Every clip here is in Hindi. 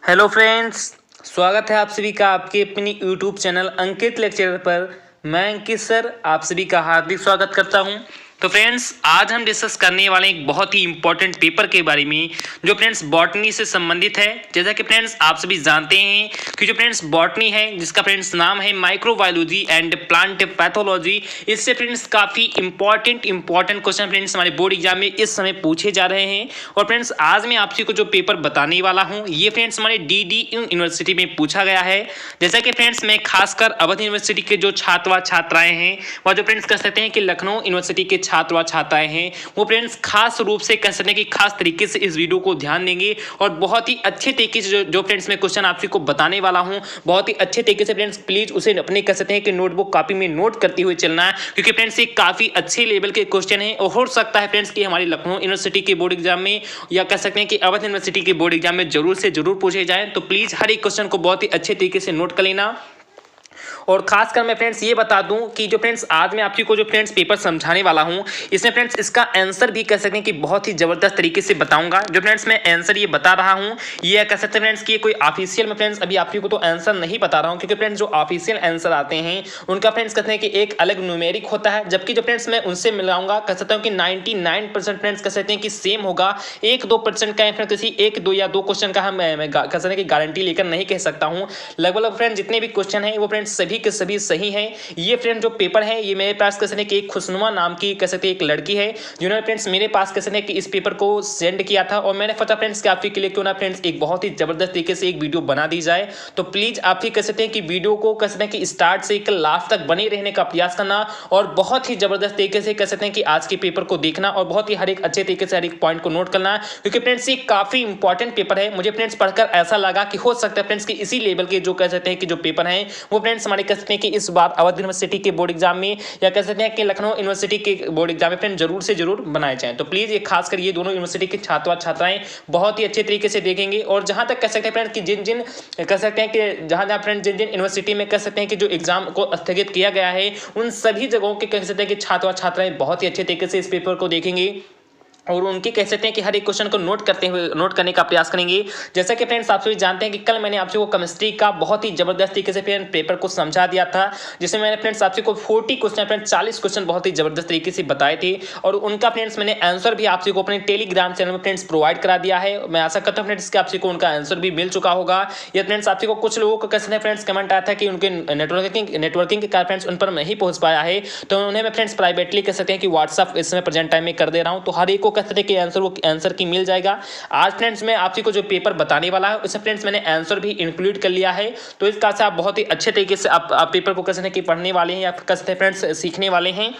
हेलो फ्रेंड्स, स्वागत है आप सभी का आपके अपनी यूट्यूब चैनल अंकित लेक्चरर पर। मैं अंकित सर आप सभी का हार्दिक स्वागत करता हूं। तो फ्रेंड्स, आज हम डिस्कस करने वाले एक बहुत ही इंपॉर्टेंट पेपर के बारे में जो फ्रेंड्स बॉटनी से संबंधित है। जैसा कि फ्रेंड्स आप सभी जानते हैं कि जो फ्रेंड्स बॉटनी है जिसका फ्रेंड्स नाम है माइक्रोबायोलॉजी एंड प्लांट पैथोलॉजी, इससे फ्रेंड्स काफ़ी इंपॉर्टेंट क्वेश्चन फ्रेंड्स हमारे बोर्ड एग्जाम में इस समय पूछे जा रहे हैं। और फ्रेंड्स आज मैं आपसी को जो पेपर बताने वाला हूँ ये फ्रेंड्स हमारे डी यूनिवर्सिटी में पूछा गया है। जैसा कि फ्रेंड्स मैं खासकर अवध यूनिवर्सिटी के जो छात्र व छात्राएं हैं वह जो फ्रेंड्स कह सकते हैं कि लखनऊ यूनिवर्सिटी के छात्र व छात्राएं हैं वो फ्रेंड्स खास रूप से कह सकते हैं कि खास तरीके से इस वीडियो को ध्यान देंगे और बहुत ही अच्छे तरीके से जो फ्रेंड्स मैं क्वेश्चन आपसी को बताने वाला हूं बहुत ही अच्छे तरीके से फ्रेंड्स प्लीज उसे अपने कह सकते हैं कि नोटबुक कॉपी में नोट करते हुए चलना है, क्योंकि फ्रेंड्स ये काफी अच्छे लेवल के क्वेश्चन है और हो सकता है फ्रेंड्स कि हमारी लखनऊ यूनिवर्सिटी के बोर्ड एग्जाम में या कह सकते हैं कि अवध यूनिवर्सिटी के बोर्ड एग्जाम में जरूर से जरूर पूछे जाए। तो प्लीज हर एक क्वेश्चन को बहुत ही अच्छे तरीके से नोट कर लेना। और खासकर मैं फ्रेंड्स ये बता दूं कि जो फ्रेंड्स आज मैं आपको जो फ्रेंड्स पेपर समझाने वाला हूं इसमें फ्रेंड्स इसका आंसर भी कह सकते हैं कि बहुत ही जबरदस्त तरीके से बताऊंगा। जो फ्रेंड्स मैं आंसर ये बता रहा हूं ये कह सकते हैं फ्रेंड्स कि ये कोई ऑफिशियल में फ्रेंड्स अभी आपको तो आंसर नहीं बता रहा हूं, क्योंकि फ्रेंड्स जो ऑफिशियल आंसर आते हैं उनका फ्रेंड्स कहते हैं कि एक अलग न्यूमेरिक होता है, जबकि जो फ्रेंड्स मैं उनसे मिलाऊंगा कह सकता हूँ कि 99% फ्रेंड्स कह सकते हैं कि सेम होगा। 1-2% का फ्रेंड्स किसी 1-2 या 2 क्वेश्चन का हम कह सकते हैं कि गारंटी लेकर नहीं कह सकता हूँ। लगभग फ्रेंड्स जितने भी क्वेश्चन हैं वो फ्रेंड्स सभी के सभी सही है। ये फ्रेंड जो पेपर है ये मेरे पास कह सकते हैं कि एक खुशनुमा नाम की कह सकते हैं एक लड़की है जिन्होंने फ्रेंड्स मेरे पास कह सकते हैं कि इस पेपर को सेंड किया था और मैंने सोचा फ्रेंड्स कि आपके लिए क्यों ना फ्रेंड्स एक बहुत ही जबरदस्त तरीके से एक वीडियो बना दी जाए। तो प्लीज आप ही कह सकते हैं कि वीडियो को कह सकते हैं कि स्टार्ट से लास्ट तक बने रहने का प्रयास करना और बहुत ही जबरदस्त तरीके से कह सकते हैं कि आज के पेपर को देखना और बहुत ही हर एक अच्छे तरीके से हर एक पॉइंट को नोट करना, क्योंकि फ्रेंड्स ये काफी इंपॉर्टेंट पेपर है। मुझे फ्रेंड्स पढ़कर ऐसा लगा कि हो सकता है फ्रेंड्स कि इसी लेवल के जो कह सकते हैं कि जो पेपर है वो फ्रेंड्स हमारे कह सकते हैं कि इस बार अवध यूनिवर्सिटी के बोर्ड एग्जाम में या कह सकते हैं कि लखनऊ यूनिवर्सिटी के बोर्ड एग्जाम में फ्रेंड जरूर से जरूर बनाए जाएं। तो प्लीज ये खासकर ये दोनों यूनिवर्सिटी के छात्र छात्राएं बहुत ही अच्छे तरीके से देखेंगे। और जहां तक कह सकते हैं फ्रेंड कि जिन जिन कह सकते हैं कि जहां फ्रेंड जिन जिन यूनिवर्सिटी में कह सकते हैं कि जो एग्जाम को स्थगित किया गया है उन सभी जगहों के कह सकते हैं कि छात्र छात्राएं बहुत ही अच्छे तरीके से इस पेपर को देखेंगे और उनके कह सकते हैं कि हर एक क्वेश्चन को नोट करने का प्रयास करेंगे। जैसा कि फ्रेंड्स आप सभी जानते हैं कि कल मैंने आपसे को केमिस्ट्री का बहुत ही जबरदस्त तरीके से फ्रेंड पेपर को समझा दिया था, जिसमें मैंने फ्रेंड्स आपसे को 40 क्वेश्चन फ्रेंड 40 क्वेश्चन बहुत ही जबरदस्त तरीके से बताए थे और उनका फ्रेंड्स मैंने आंसर भी आपसे को अपने टेलीग्राम चैनल में फ्रेंड्स प्रोवाइड करा दिया है। मैं आशा करता हूँ फ्रेंड्स कि आपसे को उनका आंसर भी मिल चुका होगा। या फ्रेंड्स आपसे को कुछ लोगों को कह सकते हैं फ्रेंड्स कमेंट आया था कि उनके नेटवर्किंग के कारण फ्रेंड्स उन पर नहीं पहुंच पाया है, तो उन्हें मैं फ्रेंड्स प्राइवेटली कह सकते हैं कि व्हाट्सअप इस समय प्रेजेंट टाइम में कर दे रहा हूँ। तो हर एक को कह सकते हैं कि आंसर की मिल जाएगा। आज फ्रेंड्स मैं आपसी को जो पेपर बताने वाला है उसमें फ्रेंड्स मैंने आंसर भी इंक्लूड कर लिया है। तो इस कारण से आप बहुत ही अच्छे तरीके से आप पेपर को कैसे पढ़ने वाले हैं या कैसे फ्रेंड्स सीखने वाले हैं।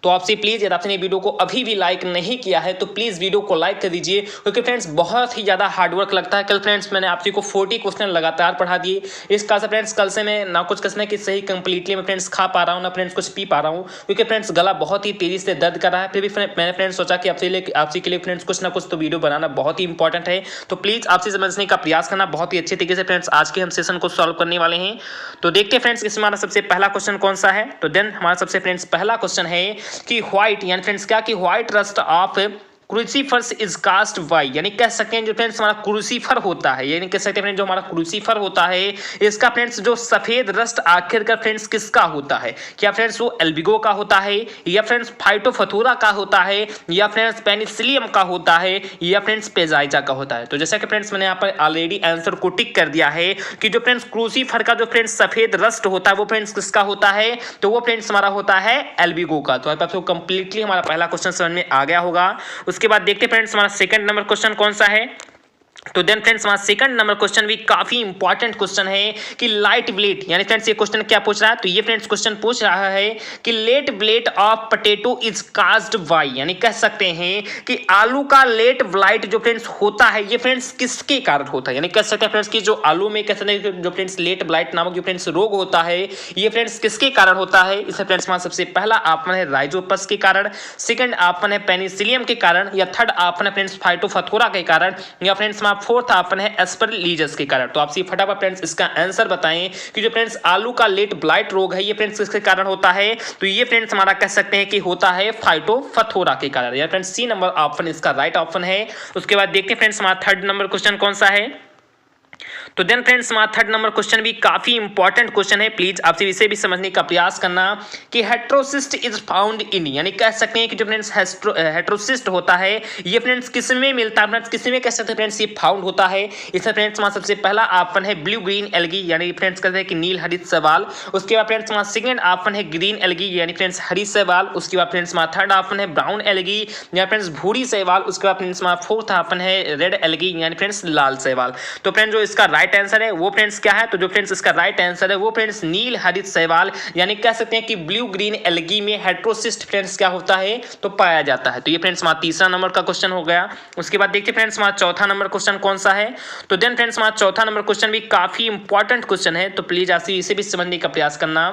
तो आपसे प्लीज यदि आपने वीडियो को अभी भी लाइक नहीं किया है तो प्लीज वीडियो को लाइक कर दीजिए, क्योंकि फ्रेंड्स बहुत ही ज्यादा हार्डवर्क लगता है। कल फ्रेंड्स मैंने आपसी को 40 क्वेश्चन लगातार पढ़ा दिए। इस कारण से फ्रेंड्स कल से मैं ना कुछ कसने की सही कंप्लीटली मैं फ्रेंड्स खा पा रहा हूँ ना फ्रेंड्स कुछ पी पा रहा हूँ, क्योंकि फ्रेंड्स गला बहुत ही तेजी से दर्द कर रहा है। फिर भी मैंने फ्रेंड्स सोचा कि आपसे के लिए फ्रेंड्स कुछ ना कुछ तो वीडियो बनाना बहुत ही इंपॉर्टेंट है। तो प्लीज आपसे समझने का प्रयास करना बहुत ही अच्छे तरीके से फ्रेंड्स आज के हम सेशन को सॉल्व करने वाले हैं। तो देखते हैं फ्रेंड्स इसमें हमारा सबसे पहला क्वेश्चन कौन सा है। तो देन हमारा सबसे फ्रेंड्स पहला क्वेश्चन है कि व्हाइट यानी फ्रेंड्स क्या कि white rust of crucifers is caused by, यानी कह सकते हैं जो फ्रेंड्स हमारा क्रूसीफर होता है यानी कह सकते हैं जो हमारा क्रूसीफर होता है इसका फ्रेंड्स जो सफेद रस्ट आखिरकार फ्रेंड्स किसका होता है। क्या फ्रेंड्स वो एल्बिगो का होता है या फ्रेंड्स फाइटोफथोरा का होता है या फ्रेंड्स पेनिसिलियम का होता है या फ्रेंड्स पेजाइजा का होता है। तो जैसा कि फ्रेंड्स मैंने यहाँ पर ऑलरेडी आंसर को टिक कर दिया है कि जो फ्रेंड्स क्रूसीफर का जो फ्रेंड्स सफेद रस्ट होता है वो फ्रेंड्स किसका होता है, तो वो फ्रेंड्स हमारा होता है एल्बिगो का। तो आपको कंप्लीटली हमारा पहला क्वेश्चन समझ में आ गया होगा। उसके बाद देखते हैं फ्रेंड्स हमारा सेकंड नंबर क्वेश्चन कौन सा है। तो देन फ्रेंड्स हमारा सेकंड नंबर क्वेश्चन भी काफी इंपॉर्टेंट क्वेश्चन है कि लाइट ब्लेड यानी फ्रेंड्स ये क्वेश्चन क्या पूछ रहा है, तो ये फ्रेंड्स क्वेश्चन पूछ रहा है कि late blight of potato is caused by, यानी कह सकते हैं कि आलू का लेट ब्लाइट जो फ्रेंड्स होता है ये फ्रेंड्स किसके कारण होता है, यानी कह सकते हैं फ्रेंड्स कि जो आलू में कह सकते हैं जो फ्रेंड्स लेट ब्लाइट नामक जो फ्रेंड्स रोग होता है ये फ्रेंड्स किसके कारण होता है। इसमें फ्रेंड्स हमारा सबसे पहला ऑप्शन है राइजोपस के कारण, सेकंड ऑप्शन है पेनिसिलियम के कारण या थर्ड ऑप्शन है फ्रेंड्स फाइटोफथोरा के कारण या फ्रेंड्स हमारा फोर्थ ऑप्शन है एस्परलिजस के कारण। तो आपसे फटाफट फ्रेंड्स इसका आंसर बताएं कि जो फ्रेंड्स आलू का लेट ब्लाइट रोग है ये फ्रेंड्स किसके कारण होता है, तो ये फ्रेंड्स हमारा कह सकते हैं कि होता है फाइटोफथोरा के कारण। यानी फ्रेंड्स सी नंबर ऑप्शन इसका राइट ऑप्शन है। उसके बाद देखते हैं फ्रेंड्स हमारा थर्ड नंबर क्वेश्चन कौन सा है। तो देन फ्रेंड्स हमारा थर्ड नंबर क्वेश्चन भी काफी इंपॉर्टेंट क्वेश्चन है, प्लीज आप इसे भी समझने का प्रयास करना कि हेटेरोसिस्ट इज फाउंड इन, यानी कह सकते हैं कि जो फ्रेंड्स हेटेरोसिस्ट होता है ये फ्रेंड्स किस में मिलता है, फ्रेंड्स किस में कह सकते हैं फ्रेंड्स ये फाउंड होता है। इसमें फ्रेंड्स हमारा सबसे पहला ऑप्शन है ब्लू ग्रीन एल्गी, यानी फ्रेंड्स कहते हैं कि नील हरित शैवाल। उसके बाद फ्रेंड्स हमारा सेकंड ऑप्शन है ग्रीन एल्गी, यानी फ्रेंड्स हरी शैवाल। उसके बाद फ्रेंड्स हमारा थर्ड ऑप्शन है ब्राउन एल्गी, या फ्रेंड्स भूरी शैवाल। उसके बाद फ्रेंड्स हमारा फोर्थ ऑप्शन है रेड एल्गी, यानी फ्रेंड्स लाल शैवाल। तो फ्रेंड्स जो इसका राइट आंसर है वो फ्रेंड्स क्या है, तो जो फ्रेंड्स इसका राइट आंसर है वो फ्रेंड्स नील हरित शैवाल, यानी कह सकते हैं कि ब्लू ग्रीन एल्गी में हेटेरोसिस्ट फ्रेंड्स क्या होता है तो पाया जाता है। तो ये फ्रेंड्स हमारा तीसरा नंबर का क्वेश्चन हो गया। उसके बाद देखिए फ्रेंड्स हमारा चौथा नंबर क्वेश्चन कौन सा है, तो देन फ्रेंड्स हमारा चौथा नंबर क्वेश्चन भी काफी इंपॉर्टेंट क्वेश्चन है, तो प्लीज आप इसे भी समझने का प्रयास करना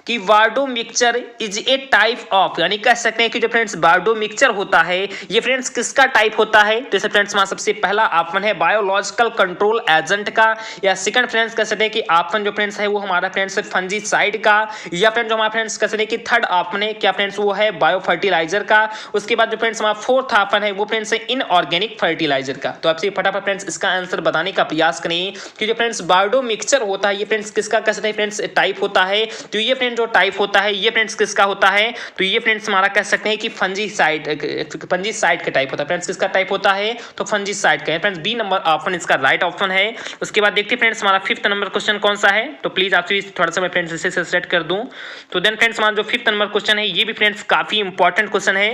कि वार्डो mixture is a type of, यानी कह सकते हैं कि जो फ्रेंड्स वार्डो मिक्सचर होता है ये फ्रेंड्स किसका टाइप होता है। तो फ्रेंड्स हमारा सबसे पहला ऑप्शन है बायोलॉजिकल कंट्रोल एजेंट का, या सेकंड फ्रेंड्स कह सकते हैं कि ऑप्शन जो फ्रेंड्स है वो हमारा फ्रेंड्स फंजीसाइड का, या फ्रेंड्स जो हमारा फ्रेंड्स कह सकते हैं कि थर्ड ऑप्शन है क्या फ्रेंड्स वो है बायो फर्टिलाइजर का। उसके बाद जो फ्रेंड्स हमारा फोर्थ ऑप्शन है वो फ्रेंड्स इनऑर्गेनिक फर्टिलाइजर का। तो आपसे फटाफट फ्रेंड्स इसका आंसर बताने का प्रयास करें कि जो फ्रेंड्स वार्डो मिक्सचर होता है ये फ्रेंड्स किसका कह सकते हैं फ्रेंड्स टाइप होता है। तो ये फ्रेंड्स जो टाइप होता है ये फ्रेंड्स किसका होता है, तो ये फ्रेंड्स हमारा कह सकते हैं कि फंजीसाइड का टाइप होता है। फ्रेंड्स किसका टाइप होता है तो फंजीसाइड का। फ्रेंड्स बी नंबर ऑप्शन इसका राइट ऑप्शन है। उसके बाद देखते हैं फ्रेंड्स हमारा फिफ्थ नंबर क्वेश्चन कौन सा है, तो प्लीज आपसे थोड़ा सा मैं फ्रेंड्स इसे सेट कर दूं। तो देन फ्रेंड्स हमारा जो फिफ्थ नंबर क्वेश्चन है ये भी फ्रेंड्स काफी इंपॉर्टेंट क्वेश्चन है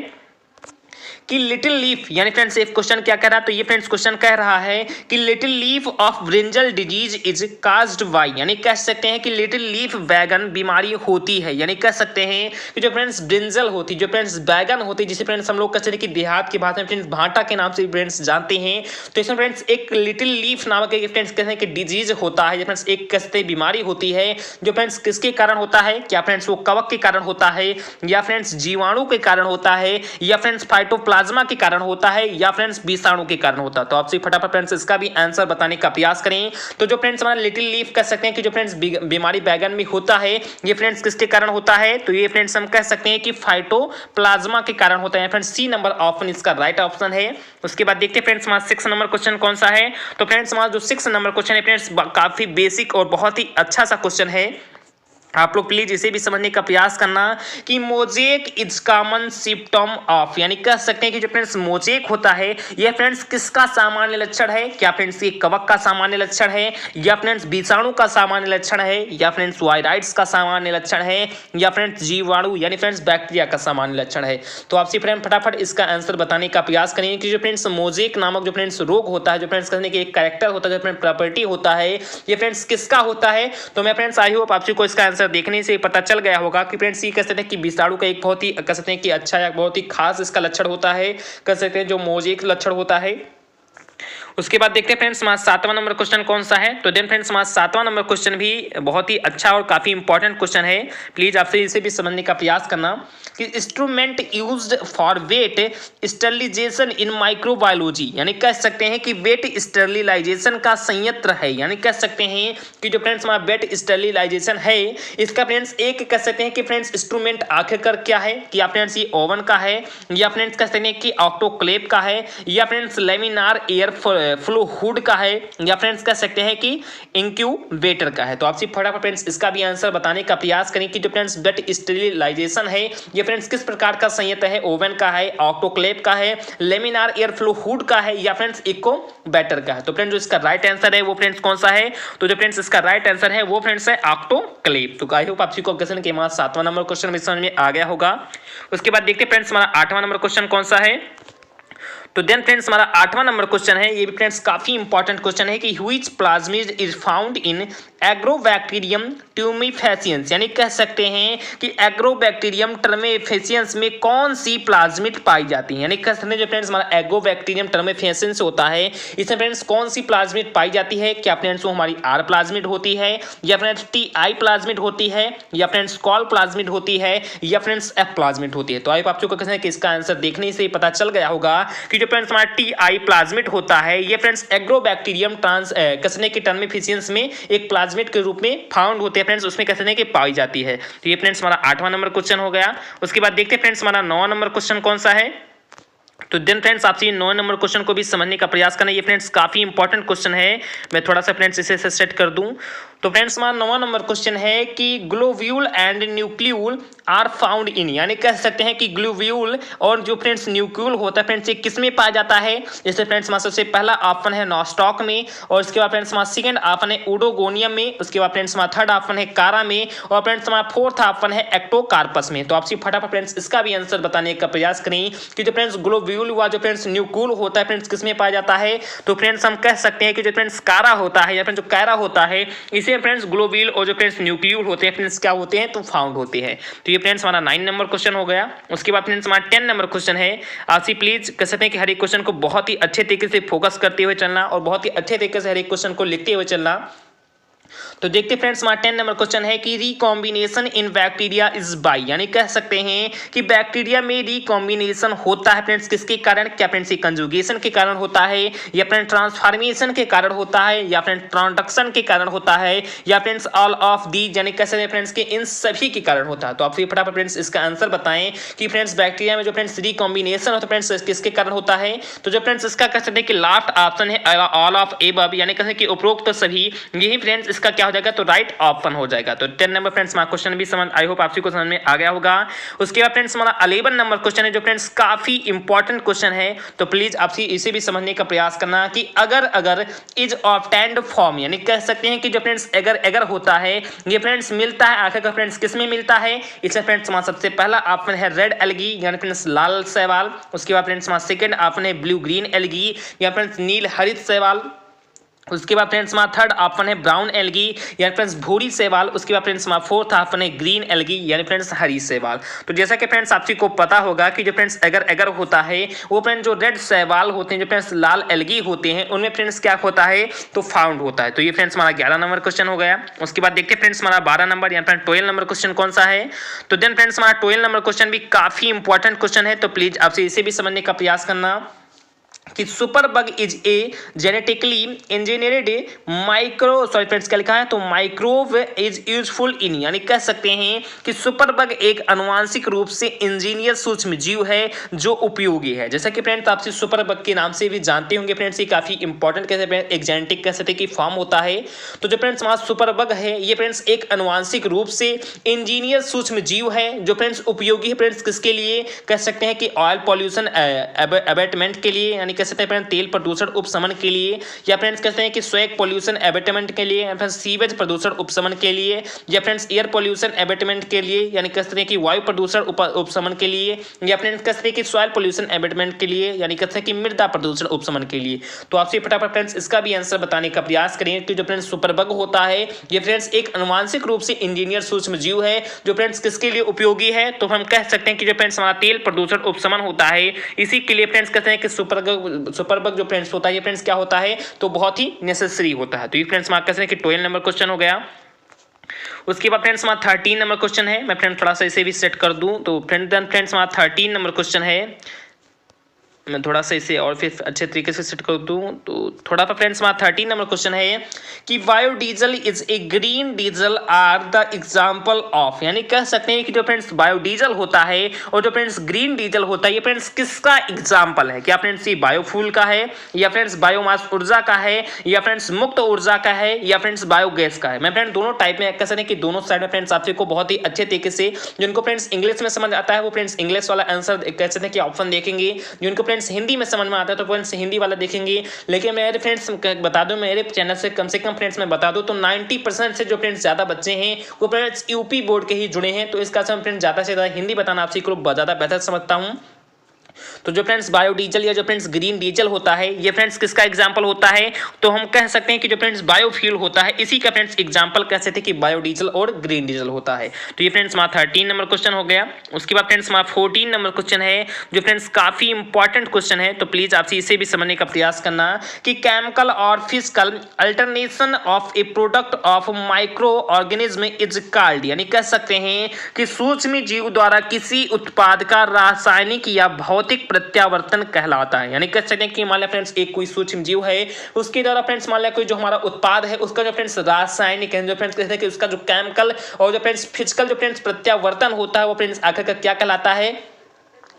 कि लिटिल लीफ, यानी फ्रेंड्स एक क्वेश्चन क्या कह रहा है, तो ये फ्रेंड्स क्वेश्चन कह रहा है कि little leaf of brinjal disease is caused by, यानी कह सकते हैं कि लिटिल लीफ बैगन बीमारी होती है, यानी कह सकते हैं कि जो फ्रेंड्स ब्रिंजल होती है जो फ्रेंड्स बैगन होती है जिसे फ्रेंड्स हम लोग कह सकते हैं कि देहात की भाषा में फ्रेंड्स भांटा के नाम से फ्रेंड्स जानते हैं। तो इसमें फ्रेंड्स एक लिटिल लीफ नामक एक फ्रेंड्स कहते हैं कि डिजीज होता है, फ्रेंड्स एक कहते हैं बीमारी होती है जो फ्रेंड्स किसके कारण होता है, क्या फ्रेंड्स वो कवक के कारण होता है, या फ्रेंड्स जीवाणु के कारण होता है, या फ्रेंड्स फाइटोप्लाज्मा के कारण होता है, या फ्रेंड्स विषाणु के कारण होता है। तो आपसे फटाफट फ्रेंड्स इसका भी आंसर बताने का प्रयास करें। तो जो फ्रेंड्स हमारा लिटिल लीफ कह सकते हैं कि जो फ्रेंड्स बीमारी बैगन में होता है ये फ्रेंड्स किसके कारण होता है, तो ये फ्रेंड्स हम कह सकते हैं कि फाइटोप्लाज्मा के कारण होता है। फ्रेंड्स सी नंबर ऑप्शन इसका राइट ऑप्शन है। उसके बाद देखते हैं फ्रेंड्स हमारा 6 नंबर क्वेश्चन कौन सा है, तो फ्रेंड्स हमारा जो 6 नंबर क्वेश्चन है फ्रेंड्स काफी बेसिक और बहुत ही अच्छा सा क्वेश्चन है। आप लोग प्लीज इसे भी समझने का प्रयास करना कि mosaic is common symptom of, यानी कह सकते हैं कि जो फ्रेंड्स मोजेक होता है यह फ्रेंड्स किसका सामान्य लक्षण है, क्या फ्रेंड्स ये कवक का सामान्य लक्षण है, या फ्रेंड्स विषाणु का सामान्य लक्षण है, या फ्रेंड्स वायराइड्स का सामान्य लक्षण है, या फ्रेंड्स जीवाणु यानी फ्रेंड्स बैक्टीरिया का सामान्य लक्षण है। तो आपसे फ्रेंड फटाफट इसका आंसर बताने का प्रयास करेंगे कि जो फ्रेंड्स मोजेक नामक जो फ्रेंड्स रोग होता है जो फ्रेंड्स कहने के एक कैरेक्टर होता है जो फ्रेंड्स प्रॉपर्टी होता है ये फ्रेंड्स किसका होता है। तो मैं फ्रेंड्स आई होप आपको इसका आंसर देखने से पता चल गया होगा कि फ्रेंड्स ये कह सकते हैं कि विषाणु का एक बहुत ही कह सकते हैं कि अच्छा या बहुत ही खास इसका लक्षण होता है, कह सकते हैं जो मोजेक लक्षण होता है। उसके बाद देखते हैं फ्रेंड्स हमारा 7वां नंबर क्वेश्चन कौन सा है, तो देन फ्रेंड्स हमारा 7वां नंबर क्वेश्चन भी बहुत ही अच्छा और काफी इंपॉर्टेंट क्वेश्चन है। प्लीज आपसे इसे भी समझने का प्रयास करना कि instrument used for wet sterilisation in microbiology, यानी कह सकते हैं कि वेट स्टरलाइजेशन का संयंत्र है, यानी कह सकते हैं कि जो फ्रेंड्स हमारा वेट स्टरलाइजेशन है इसका फ्रेंड्स एक कह सकते हैं कि फ्रेंड्स इंस्ट्रूमेंट आखिरकार क्या है, कि या फ्रेंड्स ये ओवन का है, या फ्रेंड्स कह सकते हैं कि ऑटोक्लेव का है, या friends laminar air flow hood का है, या फ्रेंड्स कह सकते हैं कि इंक्यूबेटर का है। तो आपसे फटाफट फ्रेंड्स इसका भी आंसर बताने का प्रयास करें कि जो फ्रेंड्स वेट स्टरलाइजेशन है ये फ्रेंड्स किस प्रकार का संयंत्र है, ओवन का है, ऑटोक्लेव का है, लेमिनार एयर फ्लो हुड का है, या फ्रेंड्स इंक्यूबेटर का है। तो फ्रेंड्स जो इसका राइट आंसर है वो फ्रेंड्स कौन सा है, तो जो फ्रेंड्स इसका राइट आंसर है वो फ्रेंड्स है ऑटोक्लेव। तो आई होप आपसी को क्वेश्चन के हमारा 7वां नंबर क्वेश्चन में समझ में आ गया होगा। उसके बाद देखते हैं फ्रेंड्स हमारा 8वां नंबर क्वेश्चन कौन सा है, तो देन फ्रेंड्स हमारा 8वां नंबर क्वेश्चन है, ये भी फ्रेंड्स काफी इंपॉर्टेंट क्वेश्चन है कि which plasmid is found in agrobacterium tumefaciens, यानी कह सकते हैं कि एग्रोबैक्टीरियम ट्यूमिफेसियंस में कौन सी प्लाज्मिड पाई जाती है, यानी कह सकते हैं जो फ्रेंड्स हमारा एग्रोबैक्टीरियम ट्यूमिफेसियंस होता है इसमें फ्रेंड्स कौन सी प्लाज्मिड पाई जाती है, क्या फ्रेंड्स वो हमारी आर प्लाज्मिड होती है, या फ्रेंड्स टी प्लाज्मिड होती है, या फ्रेंड्स कॉल प्लाज्मिड होती है, या फ्रेंड्स एफ प्लाज्मिड होती है। तो आई आपको कहते हैं कि इसका आंसर देखने से पता चल गया होगा कि फ्रेंड्स हमारा टी प्लाज्मिड होता है ये फ्रेंड्स एग्रोबैक्टीरियम कसने के ट्यूमिफेसियंस में एक प्लाज्मिड के रूप में फाउंड होते हैं फ्रेंड्स, उसमें कसने के पाई जाती है। तो ये फ्रेंड्स हमारा 8वां नंबर क्वेश्चन हो गया। उसके बाद देखते हैं फ्रेंड्स हमारा 9वां नंबर क्वेश्चन कौन सा है, तो देन फ्रेंड्स आपसे ये 9 नंबर क्वेश्चन को भी समझने का प्रयास करना। ये फ्रेंड्स काफ़ी इंपॉर्टेंट क्वेश्चन है। मैं थोड़ा सा फ्रेंड्स इसे सेट कर दूं तो फ्रेंड्स हमारा 9वां नंबर क्वेश्चन है कि globule and nucule are found in, यानी कह सकते हैं कि ग्लोब्यूल और जो फ्रेंड्स न्यूक्लियूल होता है फ्रेंड्स ये किस में पाया जाता है। जैसे फ्रेंड्स हमारा सबसे पहला ऑप्शन है नॉस्टॉक में, और उसके बाद फ्रेंड्स हमारा सेकंड ऑप्शन है ओडोगोनियम में, उसके बाद फ्रेंड्स हमारा थर्ड ऑप्शन है कारा में, और फ्रेंड्स हमारा फोर्थ ऑप्शन है एक्टोकार्पस में। तो आपसे फटाफट फ्रेंड्स इसका भी आंसर बताने का प्रयास करें कि जो फ्रेंड्स ग्लोब्यूल हुआ जो फ्रेंड्स न्यूक्लियूल होता है फ्रेंड्स किस में पाया जाता है। तो फ्रेंड्स हम कह सकते हैं कि जो फ्रेंड्स कारा होता है या फिर जो कारा होता है इसे फ्रेंड्स ग्लोब्यूल और जो फ्रेंड्स न्यूक्लियूल होते हैं फ्रेंड्स क्या होते हैं तो फाउंड होते हैं। तो ये फ्रेंड्स हमारा 9 नंबर क्वेश्चन हो गया। उसके बाद फ्रेंड्स हमारा 10 नंबर क्वेश्चन है। आपसे प्लीज कह सकते हैं कि हर एक क्वेश्चन को बहुत ही अच्छे तरीके से फोकस करते हुए चलना और बहुत ही अच्छे तरीके से हर एक क्वेश्चन को लिखते हुए चलना। तो देखते फ्रेंड्स हमारा 10 नंबर क्वेश्चन है कि recombination in bacteria is by, यानी कह सकते हैं कि बैक्टीरिया में रिकॉम्बिनेशन होता है फ्रेंड्स किसके कारण, क्या फ्रेंड्स कंजुगेशन के कारण होता है, या फ्रेंड्स ट्रांसफॉर्मेशन के कारण होता है, या फ्रेंड्स ट्रांसडक्शन के कारण होता है, या फ्रेंड्स ऑल ऑफ दी, यानी कह सकते हैं फ्रेंड्स के इन सभी के कारण होता है। तो आप फटाफट फ्रेंड्स इसका आंसर बताएं कि फ्रेंड्स बैक्टीरिया में जो फ्रेंड्स रिकॉम्बिनेशन होता है फ्रेंड्स किसके कारण होता है। तो जो फ्रेंड्स इसका कह सकते हैं कि लास्ट ऑप्शन है ऑल ऑफ एबव, यानी कह सकते हैं कि उपरोक्त तो सभी, यही फ्रेंड्स इसका क्या हो जाएगा तो राइट ऑप्शन हो जाएगा। तो 10 नंबर फ्रेंड्स हमारा क्वेश्चन भी समझ, आई होप आपसी को समझ में आ गया होगा। उसके बाद फ्रेंड्स हमारा 11 नंबर क्वेश्चन है जो फ्रेंड्स काफी इंपॉर्टेंट क्वेश्चन है। तो प्लीज आपसे इसे भी समझने का प्रयास करना कि अगर इज ऑब्टेन्ड फॉर्म, यानी कह सकते हैं कि जो फ्रेंड्स अगर होता है ये फ्रेंड्स मिलता है आखिर का फ्रेंड्स किस में मिलता है। इसमें फ्रेंड्स हमारा सबसे पहला ऑप्शन है रेड एल्गी, यानी फ्रेंड्स लाल शैवाल। उसके बाद फ्रेंड्स हमारा सेकंड ऑप्शन है ब्लू ग्रीन एल्गी या फ्रेंड्स नील हरित शैवाल। उसके बाद फ्रेंड्स हमारा थर्ड ऑप्शन है ब्राउन एल्गी यानी फ्रेंड्स भूरी शैवाल। उसके बाद फ्रेंड्स हमारा फोर्थ ऑप्शन है ग्रीन एल्गी यानी फ्रेंड्स हरी शैवाल। तो जैसा कि फ्रेंड्स आप को पता होगा कि जो फ्रेंड्स अगर होता है वो फ्रेंड्स जो रेड शैवाल होते हैं जो फ्रेंड्स लाल एल्गी होते हैं उनमें फ्रेंड्स क्या होता है तो फाउंड होता है। तो ये फ्रेंड्स हमारा 11 नंबर क्वेश्चन हो गया। उसके बाद देखते हैं फ्रेंड्स हमारा 12 नंबर या फ्रेंड्स 12 नंबर क्वेश्चन कौन सा है। तो देन फ्रेंड्स हमारा 12 नंबर क्वेश्चन भी काफी इंपॉर्टेंट क्वेश्चन है। तो प्लीज आपसे इसे भी समझने का प्रयास करना कि super bug is a genetically engineered friends क्या लिखा है तो माइक्रोव इज यूजफुल इन, यानी कह सकते हैं कि सुपर बग एक अनुवांशिक रूप से इंजीनियर सूक्ष्म जीव है जो उपयोगी है। जैसा कि फ्रेंड्स आपसे सुपर बग के नाम से भी जानते होंगे फ्रेंड्स ये काफी इंपॉर्टेंट एक जेनेटिक कह सकते कि फॉर्म होता है। तो जो फ्रेंड्स हमारा सुपर बग है ये फ्रेंड्स एक अनुवांशिक रूप से इंजीनियर सूक्ष्म जीव है जो फ्रेंड्स उपयोगी है फ्रेंड्स किसके लिए कह सकते हैं कि ऑयल पॉल्यूशन अबेटमेंट के लिए, यानी कह सकते हैं फ्रेंड्स तेल प्रदूषण उपशमन के लिए, या फ्रेंड्स कहते हैं कि स्वैग पॉल्यूशन एबेटमेंट के लिए, या फ्रेंड्स सीवेज प्रदूषण उपशमन के लिए, या फ्रेंड्स एयर पॉल्यूशन एबेटमेंट के लिए, यानी कह सकते हैं कि वायु प्रदूषण उपशमन के लिए, या फ्रेंड्स कह सकते हैं कि सॉइल पॉल्यूशन एबेटमेंट के लिए, यानी कहते हैं कि मृदा प्रदूषण उपशमन के लिए। तो आपसे फटाफट फ्रेंड्स इसका भी आंसर बताने का प्रयास करें कि जो फ्रेंड्स सुपर बग होता है ये फ्रेंड्स एक अनुवांशिक रूप से इंजीनियर सूक्ष्म जीव है जो फ्रेंड्स किसके लिए उपयोगी है। तो हम कह सकते हैं कि जो फ्रेंड्स हमारा तेल प्रदूषण उपशमन होता है इसी के लिए फ्रेंड्स कहते हैं कि सुपर बग जो फ्रेंड्स होता है ये फ्रेंड्स क्या होता है तो बहुत ही नेसेसरी होता है। तो ये फ्रेंड्स मार्क करते हैं कि 12 नंबर क्वेश्चन हो गया। उसके बाद फ्रेंड्स हमारा 13 नंबर क्वेश्चन है। मैं फ्रेंड्स थोड़ा सा इसे भी सेट कर दूं तो फ्रेंड्स हमारा 13 नंबर क्वेश्चन है। मैं थोड़ा सा इसे और फिर अच्छे तरीके से सेट कर दूं तो थोड़ा सा फ्रेंड्स हमारा 13 नंबर क्वेश्चन है कि biodiesel is a green diesel are the example of, यानी कह सकते हैं कि जो फ्रेंड्स बायोडीजल होता है और जो फ्रेंड्स ग्रीन डीजल होता है ये फ्रेंड्स किसका एग्जांपल है। क्या फ्रेंड्स ये बायोफ्यूल का है या फ्रेंड्स बायोमास ऊर्जा का है या फ्रेंड्स मुक्त ऊर्जा का है या फ्रेंड्स बायोगैस का है। मैं फ्रेंड दोनों टाइप में कह सकते हैं कि दोनों साइड में फ्रेंड्स आपको बहुत ही अच्छे तरीके से जिनको फ्रेंड्स इंग्लिश में समझ आता है वो फ्रेंड्स इंग्लिश वाला आंसर कह सकते हैं कि ऑप्शन देखेंगे, जिनको फ्रेंड्स हिंदी में समझ में आता है तो फ्रेंड्स हिंदी वाला देखेंगे। लेकिन मेरे फ्रेंड्स बता दूं मेरे चैनल से कम फ्रेंड्स मैं बता दूं तो 90% से जो फ्रेंड्स ज्यादा बच्चे हैं वो फ्रेंड्स यूपी बोर्ड के ही जुड़े हैं। तो इसका मैं फ्रेंड्स ज्यादा से ज्यादा हिंदी बताना आपसे ज्यादा बेहतर समझता हूं। तो जो फ्रेंड्स बायोडीजल या जो फ्रेंड्स ग्रीन डीजल होता है ये फ्रेंड्स किसका एग्जांपल होता है तो हम कह सकते हैं कि जो फ्रेंड्स बायोफ्यूल होता है इसी का फ्रेंड्स एग्जांपल कह सकते हैं कि बायोडीजल और ग्रीन डीजल होता है। तो ये फ्रेंड्स हमारा 13 नंबर क्वेश्चन हो गया। उसके बाद फ्रेंड्स हमारा 14 नंबर क्वेश्चन है जो फ्रेंड्स काफी इंपॉर्टेंट क्वेश्चन है। तो प्लीज आपसे इसे भी समझने का प्रयास करना कि केमिकल और physical alternation of A product of micro organism is called, यानी कह सकते हैं कि सूक्ष्म जीव द्वारा किसी उत्पाद का रासायनिक या भौतिक प्रत्यावर्तन कहलाता है। यानी कह सकते हैं कि मान लिया फ्रेंड्स एक कोई सूक्ष्म जीव है उसके द्वारा फ्रेंड्स मान लिया कोई जो हमारा उत्पाद है उसका जो फ्रेंड्स रासायनिक है जो फ्रेंड्स कहते हैं कि उसका जो केमिकल और जो फ्रेंड्स फिजिकल जो फ्रेंड्स प्रत्यावर्तन होता है वो फ्रेंड्स आखिर का क्या कहलाता है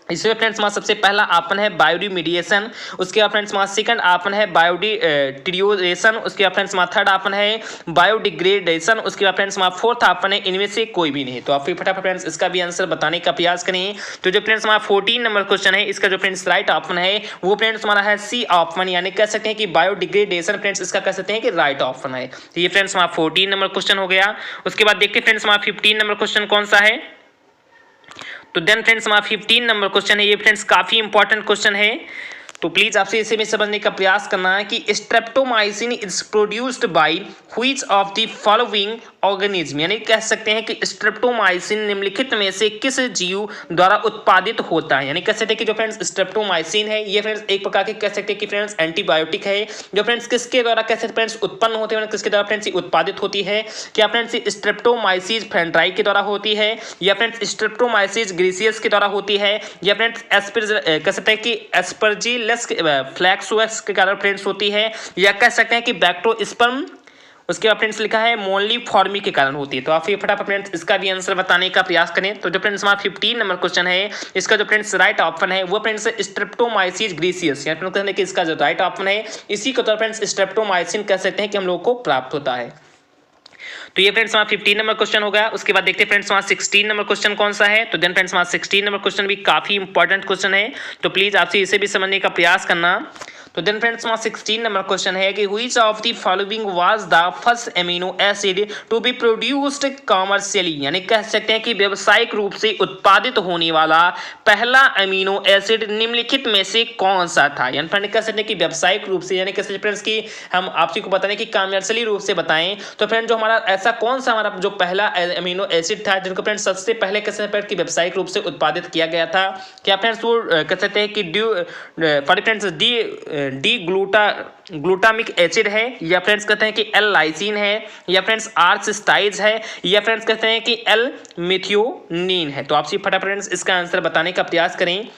इसमें फ्रेंड्स हमारा सबसे पहला आपन है बायोडिमीडिएशन, उसके बाद फ्रेंड्स हमारा सेकंड आपन है बायोडिट्रियोरेशन, उसके बाद फ्रेंड्स हमारा थर्ड आपन है बायोडिग्रेडेशन, उसके बाद फ्रेंड्स हमारा फोर्थ आपन है इनमें से कोई भी नहीं। तो आप फिर फटाफट फ्रेंड्स इसका भी आंसर बताने का प्रयास करें। तो जो फ्रेंड्स हमारा 14 नंबर क्वेश्चन है, इसका जो फ्रेंड्स राइट ऑप्शन है वो फ्रेंड्स हमारा है सी ऑप्शन, यानी कह सकते हैं कि बायोडिग्रेडेशन फ्रेंड्स इसका कह सकते हैं कि राइट ऑप्शन है। तो ये फ्रेंड्स हमारा 14 नंबर क्वेश्चन हो गया। उसके बाद देखते हैं फ्रेंड्स हमारा 15 नंबर क्वेश्चन कौन सा है। तो देन फ्रेंड्स हमारा 15 नंबर क्वेश्चन है, ये फ्रेंड्स काफी इंपॉर्टेंट क्वेश्चन है। तो प्लीज आपसे इसे भी समझने का प्रयास करना है कि streptomycin is produced by which of the following organism, यानी कह सकते हैं कि स्ट्रेप्टोमाइसिन निम्नलिखित में से किस जीव द्वारा उत्पादित होता है। यानी कह सकते हैं कि जो फ्रेंड्स स्ट्रेप्टोमाइसिन है ये फ्रेंड्स एक प्रकार के कह सकते हैं कि फ्रेंड्स एंटीबायोटिक है, जो फ्रेंड्स किसके द्वारा कह सकते फ्रेंड्स उत्पन्न होते हैं, किसके द्वारा फ्रेंड्स उत्पादित होती है। क्या फ्रेंड्स स्ट्रेप्टोमाइसिस फ्रेंड्राई के द्वारा होती है, या फ्रेंड्स स्ट्रेप्टोमाइसिस ग्रीसियस के द्वारा होती है, या फ्रेंड्स कह सकते हैं कि एस्परजिलस फ्लैक्सोएस के कारण फ्रेंड्स होती है, या कह सकते हैं कि बैक्टोस्पर्म उसके बाद फ्रेंड्स लिखा है मोनलीफॉर्मी के कारण होती है। तो आप फिर फटाफट फ्रेंड्स इसका भी आंसर बताने का प्रयास करें। तो जो फ्रेंड्स हमारा 15 नंबर क्वेश्चन है, इसका जो फ्रेंड्स राइट ऑप्शन है वो फ्रेंड्स स्ट्रेप्टोमाइसिस ग्रीसियस, यानी फ्रेंड्स कहते हैं कि इसका जो राइट ऑप्शन है इसी को तो फ्रेंड्स स्ट्रेप्टोमाइसिन कह सकते हैं कि हम लोग को प्राप्त होता है। तो ये फ्रेंड्स हमारा 15 नंबर क्वेश्चन हो गया। उसके बाद देखते हैं फ्रेंड्स हमारा 16 नंबर क्वेश्चन कौन सा है। तो देन फ्रेंड्स हमारा 16 नंबर क्वेश्चन भी काफी इंपॉर्टेंट क्वेश्चन है, तो प्लीज आपसे इसे भी समझने का प्रयास करना। तो देन फ्रेंड्स हमारा 16 नंबर क्वेश्चन है कि which of the following was the first amino acid to be produced commercially, यानी कह सकते हैं कि व्यावसायिक रूप से उत्पादित होने वाला पहला एमिनो एसिड निम्नलिखित में से कौन सा था। यानी फ्रेंड कह सकते हैं कि व्यावसायिक रूप से, यानी कह सकते फ्रेंड्स कि हम आपसी को बताने कि कमर्शियली रूप से बताएं। तो फ्रेंड जो हमारा ऐसा कौन सा हमारा जो पहला एमिनो एसिड था जिनको फ्रेंड्स सबसे पहले कह सकते हैं कि व्यावसायिक रूप से उत्पादित किया गया था। क्या फ्रेंड्स वो कह सकते हैं कि फ्रेंड्स डी ग्लूटामिक एसिड है, या फ्रेंड्स कहते हैं कि एल लाइसिन है, या फ्रेंड्स आर सिस्टाइज है, या फ्रेंड्स कहते हैं कि एल मिथियोनिन है। तो आपसे फटाफट फ्रेंड्स इसका आंसर बताने का प्रयास करें।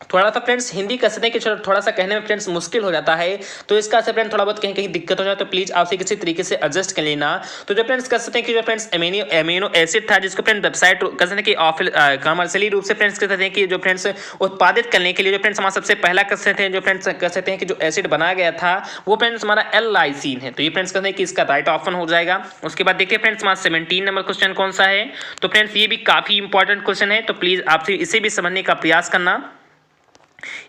थोड़ा सा फ्रेंड्स हिंदी कह सकते हैं कि थोड़ा सा कहने में फ्रेंड्स मुश्किल हो जाता है, तो इसका असर फ्रेंड्स थोड़ा बहुत कहीं कहीं दिक्कत हो जाए तो प्लीज आपसे किसी तरीके से एडजस्ट कर लेना। तो जो फ्रेंड्स कह सकते हैं कि जो फ्रेंड्स एमिनो एसिड था जिसको फ्रेंड्स वेबसाइट कह सकते हैं कि कमर्शियली रूप से फ्रेंड्स कह सकते हैं कि जो फ्रेंड्स उत्पादित करने के लिए जो फ्रेंड्स हमारा सबसे पहला कह सकते हैं जो फ्रेंड्स कह सकते हैं कि जो एसिड बनाया गया था वो फ्रेंड्स हमारा एल लाइसिन है। तो ये फ्रेंड्स कहते हैं कि इसका राइट ऑप्शन हो जाएगा। उसके बाद देखिए फ्रेंड्स हमारा 17 नंबर क्वेश्चन कौन सा है। तो फ्रेंड्स ये भी काफी इंपॉर्टेंट क्वेश्चन है, तो प्लीज आपसे इसे भी समझने का प्रयास करना।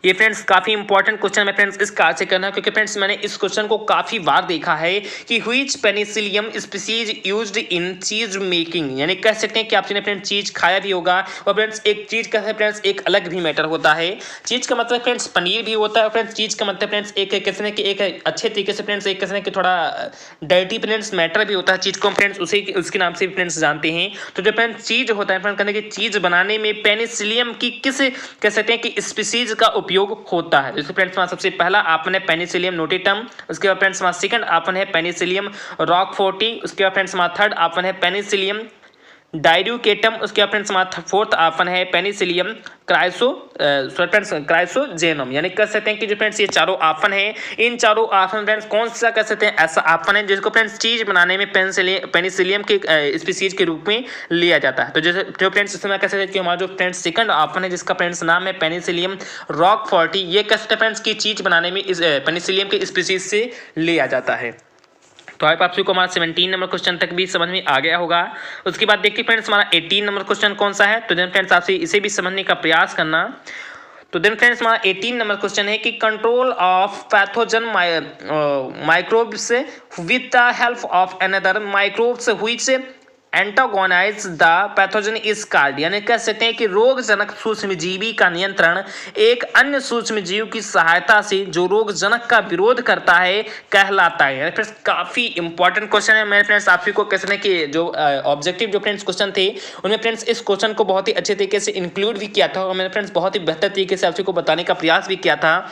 ये फ्रेंड्स काफी इंपॉर्टेंट क्वेश्चन है फ्रेंड्स इस कार से करना, क्योंकि फ्रेंड्स मैंने इस क्वेश्चन को काफी बार देखा है कि which Penicillium species used in चीज मेकिंग, यानी कह सकते हैं कि आपने फ्रेंड्स चीज खाया भी होगा, और फ्रेंड्स एक चीज का फ्रेंड्स एक अलग भी मैटर होता है। चीज का मतलब फ्रेंड्स पनीर भी होता है, और फ्रेंड्स चीज का मतलब फ्रेंड्स एक कहते हैं कि एक अच्छे तरीके से फ्रेंड्स एक कहते हैं कि थोड़ा डर्टी फ्रेंड्स मैटर भी होता है चीज को फ्रेंड्स उसी उसके नाम से फ्रेंड्स जानते हैं। तो जो फ्रेंड्स चीज होता है फ्रेंड्स कहते हैं कि चीज बनाने में पेनिसिलियम की किस कह सकते हैं कि स्पीसीज का उपयोग होता है। इसमें फ्रेंड्स हमारा सबसे पहला आपन है पेनिसिलियम नोटिटम, उसके बाद फ्रेंड्स हमारा सेकंड आपन है पेनिसिलियम रॉकफोर्टी, उसके बाद फ्रेंड्स हमारा थर्ड आपन है पेनिसिलियम डाइड्यूकेटम, उसके बाद फ्रेंड्स हमारा फोर्थ आपन है पेनिसिलियम क्राइसोजेनम, यानी कह सकते हैं कि जो फ्रेंड्स ये चारों आपन है, इन चारों आपन फ्रेंड्स कौन सा कह सकते हैं ऐसा आपन है जिसको फ्रेंड्स चीज बनाने में पेनिसिलियम के स्पीसीज के रूप में लिया जाता है। तो जैसे जो फ्रेंड्स इसमें कह सकते हैं कि हमारा जो फ्रेंड्स सेकंड आपन है जिसका फ्रेंड्स नाम है पेनिसिलियम रॉकफोर्टी, ये कह सकते हैं फ्रेंड्स की चीज बनाने में इस पेनिसिलियम के स्पीसीज से लिया जाता है। तो आप को हमारा 17 नंबर क्वेश्चन तक भी समझ में आ गया होगा। उसके बाद देखिए फ्रेंड्स हमारा 18 नंबर क्वेश्चन कौन सा है। तो देन फ्रेंड्स आपसे इसे भी समझने का प्रयास करना। तो देन फ्रेंड्स हमारा 18 नंबर क्वेश्चन है कि control of pathogen microbes with the help of another microbes which antagonize the pathogen is called, यानी कह सकते हैं कि रोगजनक सूक्ष्मजीवी का नियंत्रण एक अन्य सूक्ष्मजीव की सहायता से जो रोगजनक का विरोध करता है कहलाता है। यानी फ्रेंड्स काफी इंपॉर्टेंट क्वेश्चन है। मेरे फ्रेंड्स आप को कह सकते हैं कि जो ऑब्जेक्टिव जो फ्रेंड्स क्वेश्चन थे उनमें फ्रेंड्स इस क्वेश्चन को बहुत ही अच्छे तरीके से इंक्लूड भी किया था, और मैंने फ्रेंड्स बहुत ही बेहतर तरीके से आपको बताने का प्रयास भी किया था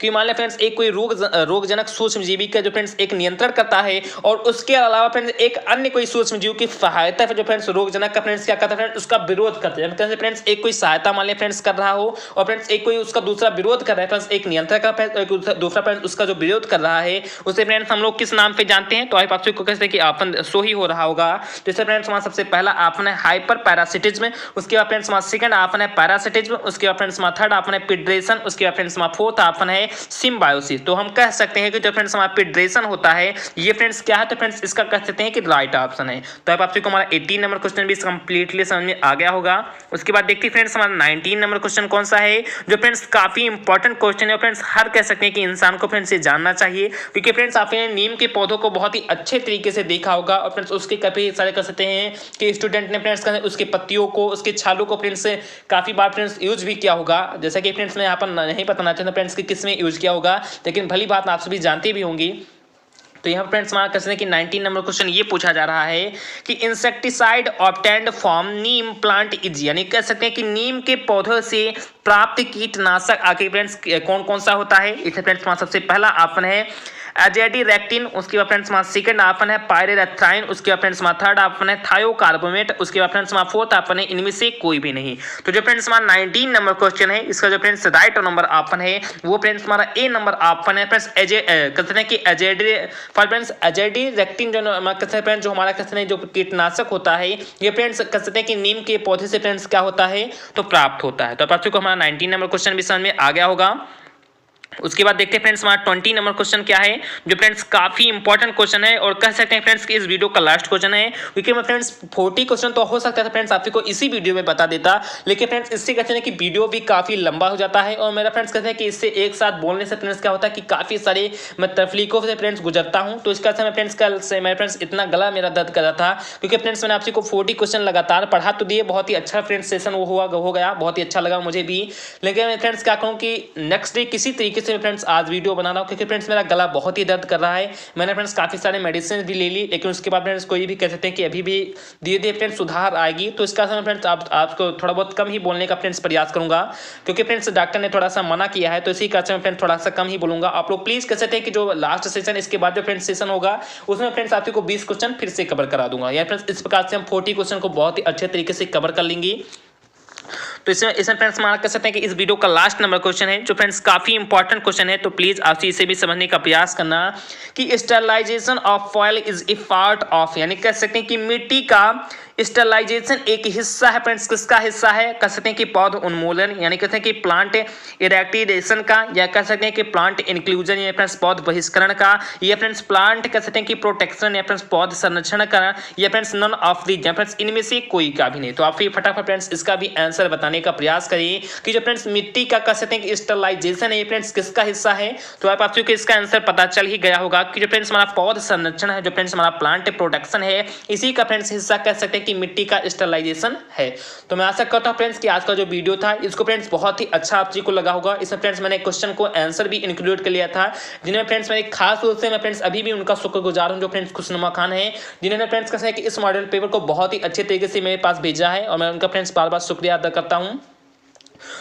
कि मान लें फ्रेंड्स एक कोई रोगजनक सूक्ष्म जीवी का जो फ्रेंड्स एक नियंत्रण करता है और उसके अलावा फ्रेंड्स एक अन्य कोई सूक्ष्म जीव की सहायता जो फ्रेंड्स रोगजनक का फ्रेंड्स क्या करता है फ्रेंड्स उसका विरोध करते हैं। फ्रेंड्स एक कोई सहायता मान लें फ्रेंड्स कर रहा हो और फ्रेंड्स एक कोई उसका दूसरा विरोध कर रहा है फ्रेंड्स, एक नियंत्रण का फ्रेंड्स दूसरा फ्रेंड्स उसका जो विरोध कर रहा है उसे फ्रेंड्स हम लोग किस नाम पे जानते हैं? तो आप आपसे को कहते हैं कि आपन सो ही हो रहा होगा। जैसे फ्रेंड्स हमारा सबसे पहला आपन है हाइपर पैरासिटिज्म, उसके बाद फ्रेंड्स हमारा सेकंड आपन है पैरासिटिज्म, उसके बाद फ्रेंड्स हमारा थर्ड आपन है पिड्रेशन, उसके बाद फ्रेंड्स हमारा फोर्थ आपन है सिम्बायोसिस। तो हम कह सकते हैं कि जो फ्रेंड्स हमारा पिड्रेशन होता है ये फ्रेंड्स क्या है? तो फ्रेंड्स इसका कह सकते हैं कि राइट ऑप्शन है। तो अब आपसे को हमारा 18 नंबर क्वेश्चन भी कंप्लीटली समझ में आ गया होगा। उसके बाद देखते हैं फ्रेंड्स हमारा 19 नंबर क्वेश्चन कौन सा है जो फ्रेंड्स काफी इंपॉर्टेंट क्वेश्चन है फ्रेंड्स, हर कह सकते हैं कि इंसान को फ्रेंड्स ये जानना चाहिए क्योंकि फ्रेंड्स आपने नीम के पौधों को बहुत ही अच्छे तरीके से देखा होगा और फ्रेंड्स उसके काफी सारे कह सकते हैं कि स्टूडेंट ने फ्रेंड्स उसके पत्तियों को उसके छालों को फ्रेंड्स काफी बार फ्रेंड्स यूज भी किया होगा। जैसा कि फ्रेंड्स मैं यहाँ पर नहीं बताना चाहता फ्रेंड्स कि किस में यूज किया होगा, लेकिन भली बात आप सभी जानती भी होंगी। तो यहाँ फ्रेंड्स हमारा क्वेश्चन है कि 19 नंबर क्वेश्चन ये पूछा जा रहा है कि insecticide obtained from Neem plant is, यानी कह सकते हैं कि नीम के पौधों से प्राप्त कीटनाशक आगे फ्रेंड्स कौन कौन सा होता है? इसे फ्रेंड्स हमारा सबसे पहला ऑप्शन है एजेडिरेक्टिन, उसके बाद फ्रेंड्स हमारा सेकंड ऑप्शन है पायरेथ्राइन, उसके बाद फ्रेंड्स हमारा थर्ड ऑप्शन है थायोकार्बोमेट, उसके बाद फ्रेंड्स हमारा फोर्थ ऑप्शन है इनमें से कोई भी नहीं। तो जो फ्रेंड्स हमारा 19 नंबर क्वेश्चन है इसका जो फ्रेंड्स राइट नंबर ऑप्शन है वो फ्रेंड्स हमारा ए नंबर ऑप्शन है फ्रेंड्स कहते हैं कि एजेडिरेक्टिन जो कहते हैं फ्रेंड्स जो हमारा कहते हैं जो कीटनाशक होता है ये फ्रेंड्स कहते हैं कि नीम के पौधे से फ्रेंड्स क्या होता है तो प्राप्त होता है। तो आप को हमारा 19 नंबर क्वेश्चन भी समझ में आ गया होगा। उसके बाद देखते हैं फ्रेंड्स हमारा 20 नंबर क्वेश्चन क्या है जो फ्रेंड्स काफी इंपॉर्टेंट क्वेश्चन है और कह सकते हैं फ्रेंड्स कि इस वीडियो का लास्ट क्वेश्चन है क्योंकि मैं फ्रेंड्स 40 क्वेश्चन तो हो सकता था फ्रेंड्स आपको इसी वीडियो में बता देता, लेकिन फ्रेंड्स इससे कहते हैं कि वीडियो भी काफी लंबा हो जाता है और मेरा फ्रेंड्स कहते हैं कि इससे एक साथ बोलने से फ्रेंड्स क्या होता है कि काफी सारे मैं तकलीफों से फ्रेंड्स गुजरता हूँ। तो इसका मैं फ्रेंड्स कल से मेरे फ्रेंड्स इतना गला मेरा दर्द कर रहा था क्योंकि फ्रेंड्स मैंने आपसे को 40 क्वेश्चन लगातार पढ़ा तो दिए, बहुत ही अच्छा फ्रेंड्स सेशन वो हो गया, बहुत ही अच्छा लगा मुझे भी। लेकिन मैं फ्रेंड्स क्या कहूँ कि नेक्स्ट डे किसी तरीके से फ्रेंड्स आज वीडियो बना रहा हूं क्योंकि फ्रेंड्स मेरा गला बहुत ही दर्द कर रहा है। मैंने फ्रेंड्स काफी सारे मेडिसिन भी ले ली लेकिन उसके बाद फ्रेंड्स कोई भी कह सकते हैं कि अभी भी धीरे धीरे फ्रेंड्स सुधार आएगी। तो इसका समय फ्रेंड्स आपको थोड़ा बहुत कम ही बोलने का फ्रेंड्स प्रयास करूंगा क्योंकि फ्रेंड्स डॉक्टर ने थोड़ा सा मना किया है, तो इसी का मैं फ्रेंड्स थोड़ा सा कम ही बोलूंगा। आप लोग प्लीज कह सकते हैं कि जो लास्ट सेशन इसके बाद जो फ्रेंड्स सेशन होगा उसमें फ्रेंड्स आपको 20 क्वेश्चन फिर से कवर करा दूंगा। या फ्रेंड्स इस प्रकार से हम 40 क्वेश्चन को बहुत ही अच्छे तरीके से कवर कर लेंगे। तो इसमें फ्रेंड्स हमारा कह सकते हैं कि इस वीडियो का लास्ट नंबर क्वेश्चन है जो फ्रेंड्स काफी इंपॉर्टेंट क्वेश्चन है, तो प्लीज आप इसे भी समझने का प्रयास करना कि sterilisation of foil is a part of, यानी कह सकते हैं कि मिट्टी का स्टरलाइजेशन एक हिस्सा है फ्रेंड्स, किसका हिस्सा है? कह सकते हैं कि पौध उन्मूलन, यानी कहते हैं कि प्लांट इरेक्टिवेशन का, या कह सकते हैं कि प्लांट इंक्लूजन या फ्रेंड्स पौध बहिष्करण का, या फ्रेंड्स प्लांट कह सकते हैं कि प्रोटेक्शन या फ्रेंड्स पौध संरक्षण का, या फ्रेंड्स नन ऑफ दी, या फ्रेंड्स इनमें से कोई का भी नहीं। तो आप फटाफट फ्रेंड्स इसका भी आंसर बताने का प्रयास करिए कि जो फ्रेंड्स मिट्टी का कह सकते हैं कि स्टरलाइजेशन है ये फ्रेंड्स किसका हिस्सा है। तो आप आपको इसका आंसर पता चल ही गया होगा कि जो फ्रेंड्स हमारा पौध संरक्षण है, जो फ्रेंड्स हमारा प्लांट प्रोटेक्शन है, इसी का फ्रेंड्स हिस्सा कह सकते हैं कि मिट्टी का स्टरलाइजेशन है। तो मैं आशा करता हूं फ्रेंड्स कि आज का जो वीडियो था इसको फ्रेंड्स बहुत ही अच्छा आप जी को लगा होगा। इसमें फ्रेंड्स मैंने क्वेश्चन को आंसर भी इंक्लूड कर लिया था, जिन्हें फ्रेंड्स मैंने खास रूप से मैं फ्रेंड्स अभी भी उनका शुक्रगुजार हूं जो फ्रेंड्स खुशनुमा खान है, जिन्होंने फ्रेंड्स कहा है कि इस मॉडल पेपर को बहुत ही अच्छे तरीके से मेरे पास भेजा है और मैं उनका फ्रेंड्स बार बार शुक्रिया अदा करता हूं।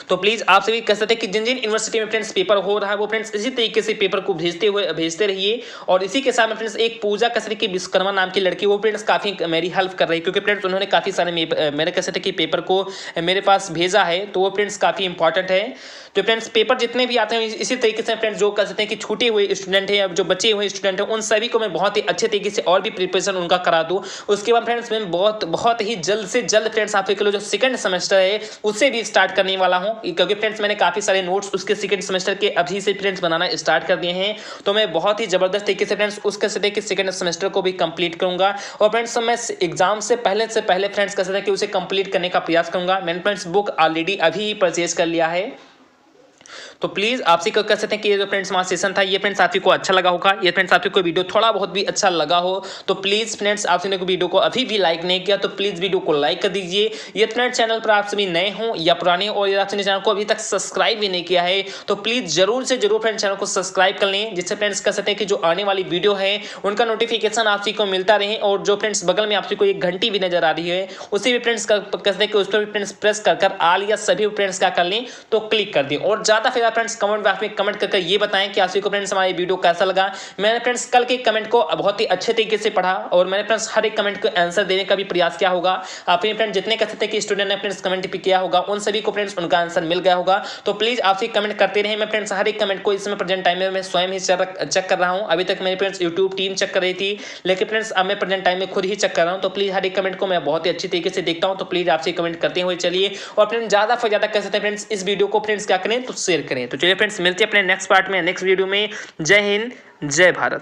तो प्लीज आप सभी कह सकते हैं कि जिन जिन यूनिवर्सिटी में फ्रेंड्स पेपर हो रहा है वो फ्रेंड्स इसी तरीके से पेपर को भेजते रहिए। और इसी के साथ में फ्रेंड्स एक पूजा कह सकते हैं कि विश्वकर्मा नाम की लड़की, वो फ्रेंड्स काफी मेरी हेल्प कर रही है क्योंकि फ्रेंड्स उन्होंने काफी सारे मेरे कह सकते हैं कि पेपर को मेरे पास भेजा है, तो वो फ्रेंड्स काफी इंपॉर्टेंट है। तो फ्रेंड्स पेपर जितने भी आते हैं इसी तरीके से फ्रेंड्स जो कह सकते हैं कि छूटे हुए स्टूडेंट हैं, जो बचे हुए स्टूडेंट हैं, उन सभी को मैं बहुत ही अच्छे तरीके से और भी प्रिपरेशन उनका करा दूं। उसके बाद फ्रेंड्स मैं बहुत ही जल्द से जल्द फ्रेंड्स आपके लिए जो सेकंड सेमेस्टर है उससे भी स्टार्ट करने वाला हूं क्योंकि फ्रेंड्स मैंने काफी सारे नोट्स उसके सेकंड सेमेस्टर के अभी से फ्रेंड्स बनाना स्टार्ट कर दिए हैं। तो मैं बहुत ही जबरदस्त तरीके से फ्रेंड्स उसके सतह के सेकंड सेमेस्टर को भी कंप्लीट करूंगा और फ्रेंड्स मैं एग्जाम से पहले फ्रेंड्स कह सकते हैं कि उसे कंप्लीट करने का प्रयास करूंगा। मैंने फ्रेंड्स बुक ऑलरेडी अभी परचेज कर लिया है। तो प्लीज आपसे कह सकते हैं कि ये जो फ्रेंड्स हमारा सेशन था ये फ्रेंड्स आपको अच्छा लगा होगा। ये फ्रेंड्स आपको वीडियो थोड़ा बहुत भी अच्छा लगा हो तो प्लीज फ्रेंड्स आपने वीडियो को अभी भी लाइक नहीं किया तो प्लीज वीडियो को लाइक कर दीजिए। ये फ्रेंड्स चैनल पर आप सभी नए हो या पुराने और यदि आपने चैनल को अभी तक सब्सक्राइब भी नहीं किया है तो प्लीज जरूर से जरूर फ्रेंड्स चैनल को सब्सक्राइब कर लें, जिससे फ्रेंड्स कह सकते हैं कि जो आने वाली वीडियो है उनका नोटिफिकेशन आप को मिलता रहे। और जो फ्रेंड्स बगल में आपको एक घंटी भी नजर आ रही है उसी भी फ्रेंड्स कह सकते हैं कि उस पर भी फ्रेंड्स प्रेस कर ऑल या सभी फ्रेंड्स क्या कर लें तो क्लिक कर दें और ज्यादा ज़्यादा से ज़्यादा फ्रेंड्स कमेंट बॉक्स में कमेंट करके ये बताएं कि आप सभी को फ्रेंड्स हमारी वीडियो कैसा लगा। मैंने फ्रेंड्स कल के कमेंट को बहुत ही अच्छे तरीके से पढ़ा और मैंने फ्रेंड्स हर एक कमेंट को आंसर देने का भी प्रयास किया होगा। आपके फ्रेंड्स जितने कह सकते हैं कि स्टूडेंट ने फ्रेंड्स कमेंट भी किया होगा उन सभी को फ्रेंड्स उनका आंसर मिल गया होगा। तो प्लीज़ आपसे कमेंट करते रहे। मैं फ्रेंड्स हर एक कमेंट को इस समय प्रेजेंट टाइम में मैं स्वयं ही चेक कर रहा हूँ। अभी तक मेरे फ्रेंड्स यूट्यूब टीम चेक कर रही थी, लेकिन फ्रेंड्स अब मैं प्रेजेंट टाइम में खुद ही चेक कर रहा हूँ। तो प्लीज़ हर एक कमेंट को मैं बहुत ही अच्छी तरीके से देखता हूँ। तो प्लीज़ आपसे कमेंट करते हुए चलिए और फ्रेंड्स ज़्यादा से ज़्यादा कह सकते हैं फ्रेंड्स इस वीडियो को फ्रेंड्स क्या करें तो शेयर करें। तो चलिए फ्रेंड्स मिलते हैं अपने नेक्स्ट पार्ट में, नेक्स्ट वीडियो में। जय हिंद, जय भारत।